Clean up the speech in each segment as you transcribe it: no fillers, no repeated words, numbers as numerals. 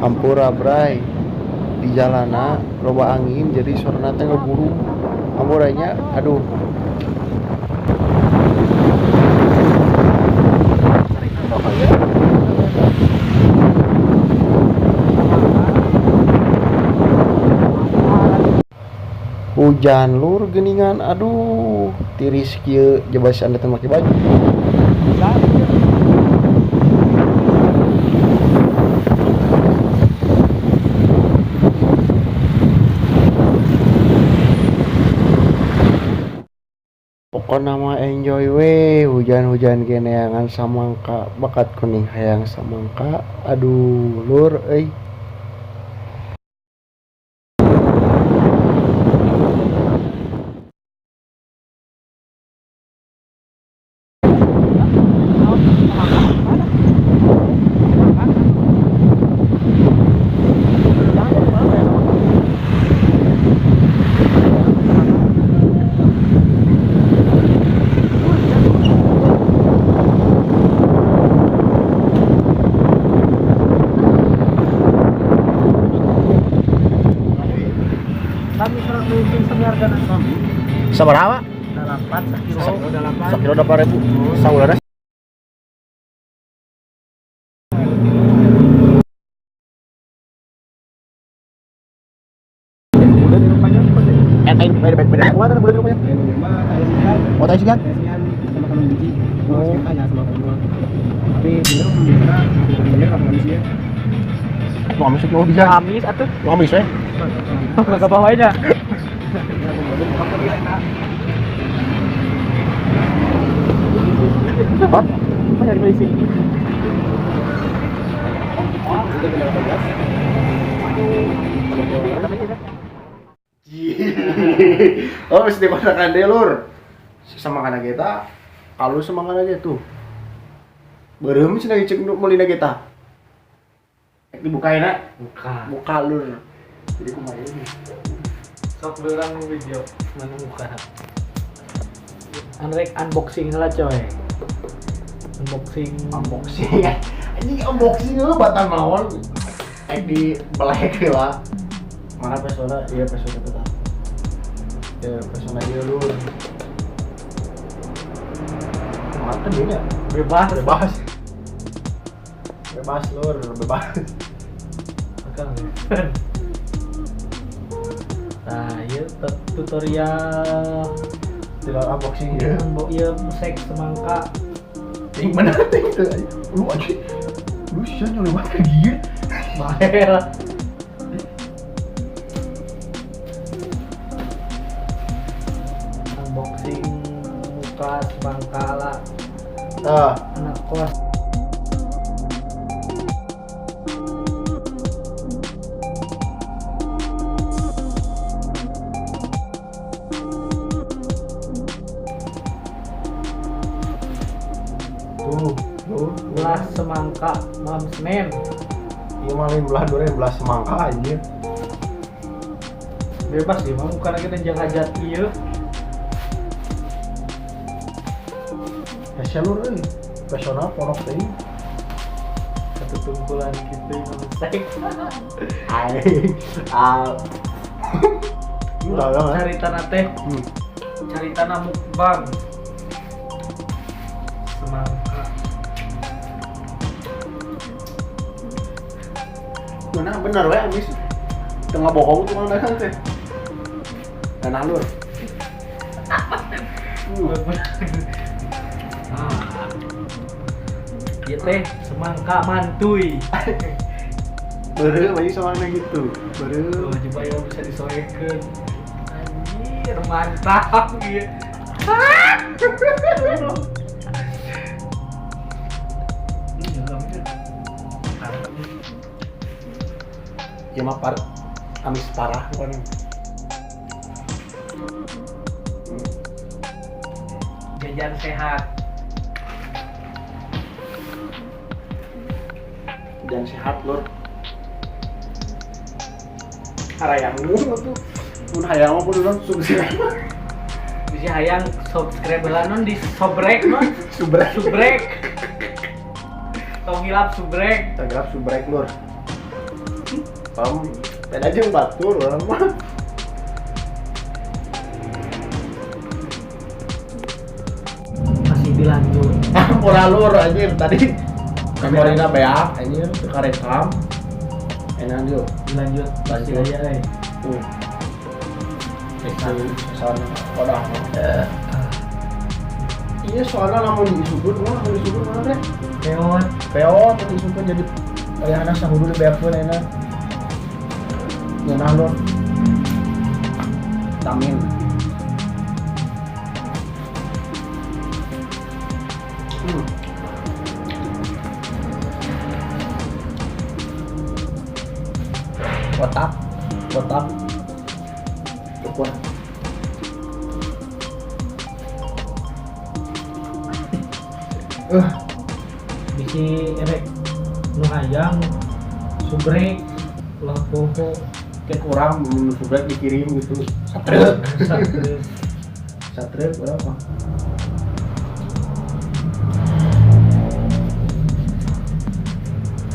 Ampura bray di jalana loba angin jadi suarana teh ngeburu ampuranya aduh hujan lur geningan aduh tiris kieu jebas anda teh make baju pokoknya mah enjoy we hujan-hujan kene neangan samangka bakat kuning hayang samangka aduh lur euy Kami serang mungkin semiarkan kami. sabaraha Dalapan sakilo. Dalapan. sakilo 8.000 saudara Udah di rumahnya apa sih? beda kuat bulan di rumahnya oh tadi sih kan Sama kalau biji. Oh, tanya sama kamu. Tapi bener bener apa manusia? mau amis oh bisa Amis atuh. mau amis we Enggak bawanya. Hah? Apa yang polisi? oh mesti dimakan deh lur sama kana kita kalau sama kana gitu berem sih lagi cek mulina kita dibukain nak buka lur jadi kumaha ini Sok berang video mana buka. Anrek unboxing lah coy. Unboxing ini unboxing lu batal mawon di belek lah mana pesona iya pesona tetap ya pesona dia lur mata dia bebas. bebas lur bebas Akan. Nah, yuk tutorial tidak unboxing ya Iya, musik semangka. yang mana ting itu lu aja lu sih nyolong banget dia Mahel. Unboxing muka semangka lah anak kos. tuh Belah semangka malam Senin. iya malah belah dua belah semangka aja Bebas ya, mau bukan lagi dan hajat iya. ya lur personal ponok teh Satu tungkulan gitu yang musik. udah lah Cari tanah teh, cari tanah mukbang. Semangka. mana benar we abis tengah bohong tuh mana kan teh tanah lur Iya teh, semangka mantuy. baru lagi sama gitu baru Tuh, coba ya bisa disoekeun. Anjir, mantap gitu. ya mah amis parah bukan Jajan sehat. dan sehat lur harayangmu tuh pun hayang pun non sukses Bisa hayang subscribe lah non di sobrek non. subrek Subrek. Tong hilap subrek. tagrap subrek lur beda jeung batur orang mah. Masih dilanjut. Pura lur anjir tadi. Kamerina beak anjir teu karekam. Enak yuk. Dilanjut. Masih Lanjut. aja Tuh. Sana wadah. Iya soalnya lamun disubur mana teh? Peot disubur jadi ayahna sahudu dibeakeun ayeuna. Ngeunah lur. Tamin. Kotak cukup bisi erek nu hayang subrek ulah poho kayak kurang subrek dikirim gitu satrek berapa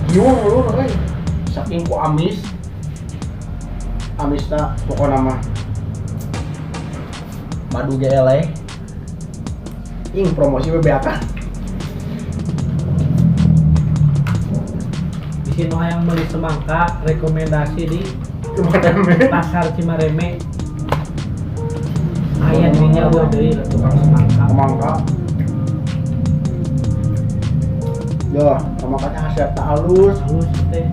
giung lu saking ku amisna pokoknya mah madu GLE promosi bebeakan bisi nu hayang meuli semangka rekomendasi di pasar Cimareme aya di nyawa deui tukang semangka yo semangkanya hasil tak halus teh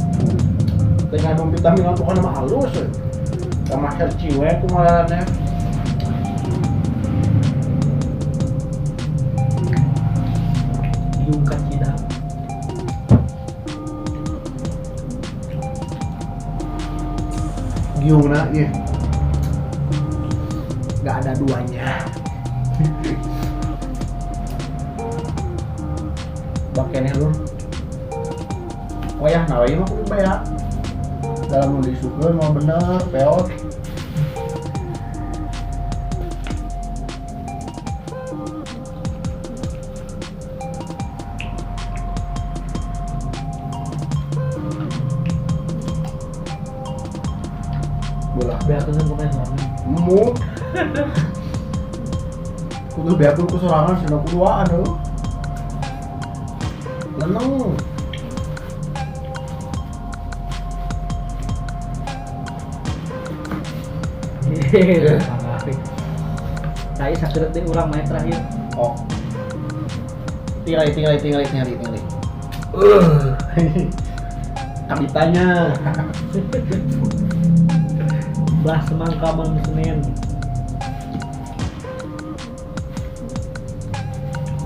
dengan vitamin pokoknya mah halus sama hasil ciwe kumarannya diungkat cidang giungna iya nggak ada duanya bakennya lu wayah nawa mah kudu bayak dalam nu disukeun mah bener peot bolah beakeun komentar mu kudu beakeun ku sorangan cenah kuduaan lu leneng saya sakit deh ulang main terakhir. oh tinggal kabitanya belah semangka malam Senin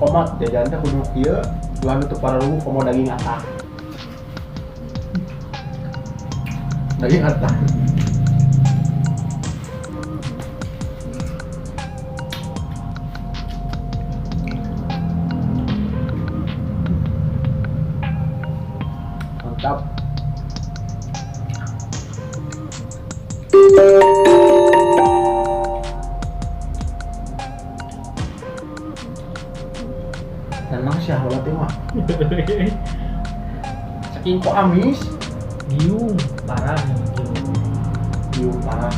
komat jajan teh kudu kieu ulah nutup pararuh komo daging atah mantap tenang syahwat mah saking kok amis giung parah ya giung parah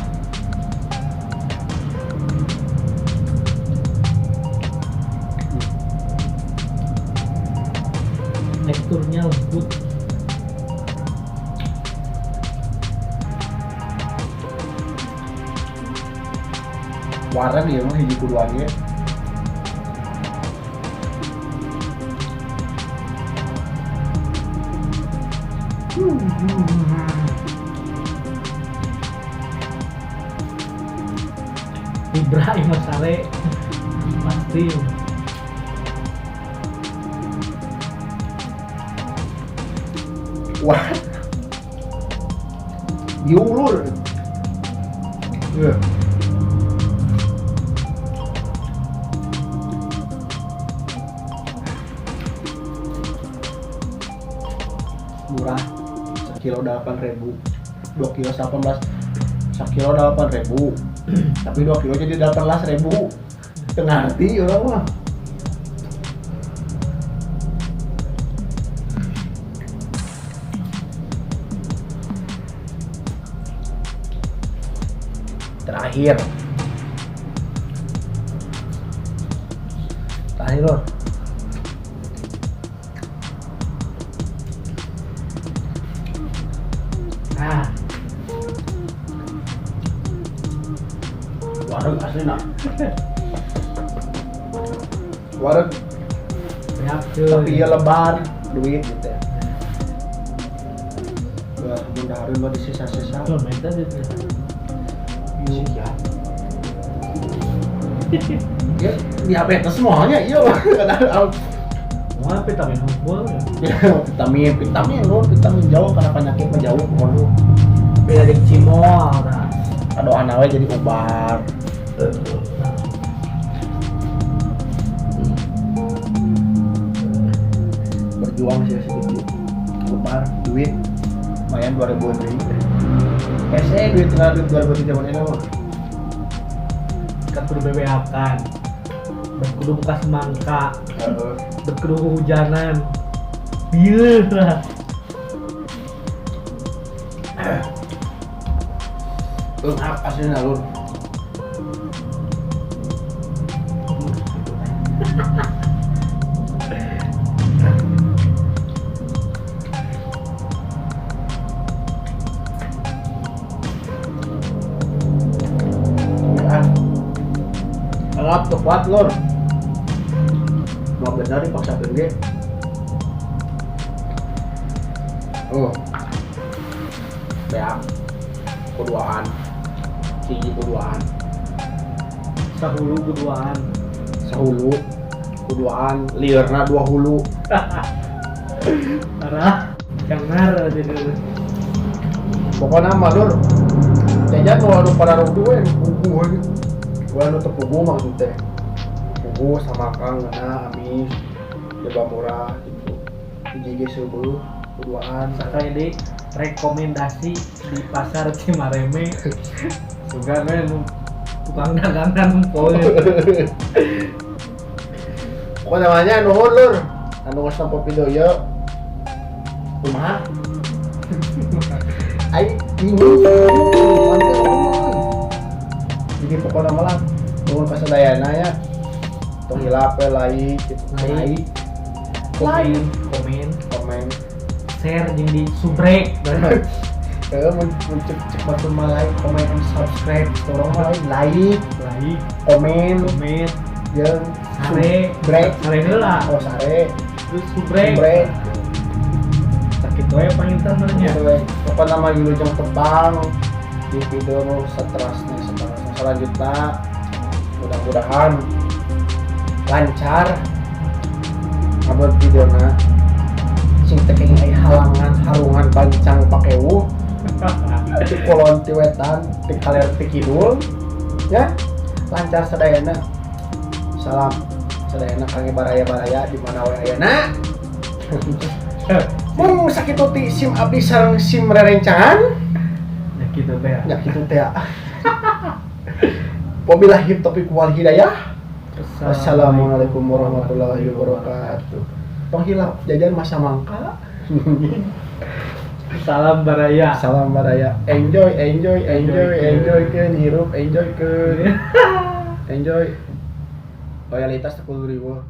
teksturnya lembut warna dia mah hiji kudu age Ibrahim Masare pasti wah diulur murah sekilo 8.000 2 kilo 18 sekilo 8.000 tapi 2 kilo jadi 18.000 tengah ngerti orang mah Terakhir Lur. Warung asli nak. Warung tapi ya lebar duit gitu ya. Wah, mundahareun mah disisa-sisa. Tuh, minta gitu. Iya. Ya, diabetes semuanya, iya. Kadang Mau vitamin hukum ya. vitamin jauh karena penyakit menjauh pokoknya. Beda di cimol nah. Aduh anak we jadi ubar. Berjuang sih sedikit. Ubar duit lumayan 2000-an deui. Pese duit tinggal duit 2000 zaman ini mah. Kan kudu bebeakan. Kudu buka semangka. Heeh. Kudu kehujanan. Bieu lah. Lengkap aslinya Lur. Lengkap tuh kuat Lur. Mau bener dipaksa gede. Beak keduaan hiji kuduaan Sahulu kuduaan. sahulu kuduaan liurna 2 hulu Parah. Jangar jadi pokoknya mah Lur jajan nu pada rudu pugu gua nu teu pugu maksudnya pugu sama kang ngena amis coba murah gitu hiji ge seueuh kuduaan sakaya deui rekomendasi di pasar Cimareme. Juga nu tukang dagangan poe. kok namanya nuhun Lur anu geus nampa video ieu kumaha ai bingung jadi pokoknya malah nuhun kasadayana ya tong hilap we like gitu Like, komen, share jeung di subrek. cek batu malai komen and subscribe tolong like komen jeung Sare, break sare heula. oh sare Terus subrek. break Sakit wae pangintennya. pokoknya nama Wilujeng Tepang di video nu seterusnya selanjutnya mudah-mudahan lancar abad videona sing teu kenging aya halangan harungan pancang pakeuh di kolon ti wetan ti kaler ti kidul ya lancar sadayana salam sadayana kangge baraya-baraya di mana we ayeuna mun sakitu ti sim abdi sareng sim rerencangan Ya gitu teh. ya kitu teh wabillahi taufiq wal hidayah. Assalamualaikum warahmatullahi wabarakatuh. Tong hilap jajan masa mangka. Salam baraya. Salam baraya. Enjoy keun hirup, enjoy keun. Enjoy. Loyalitas 10.000.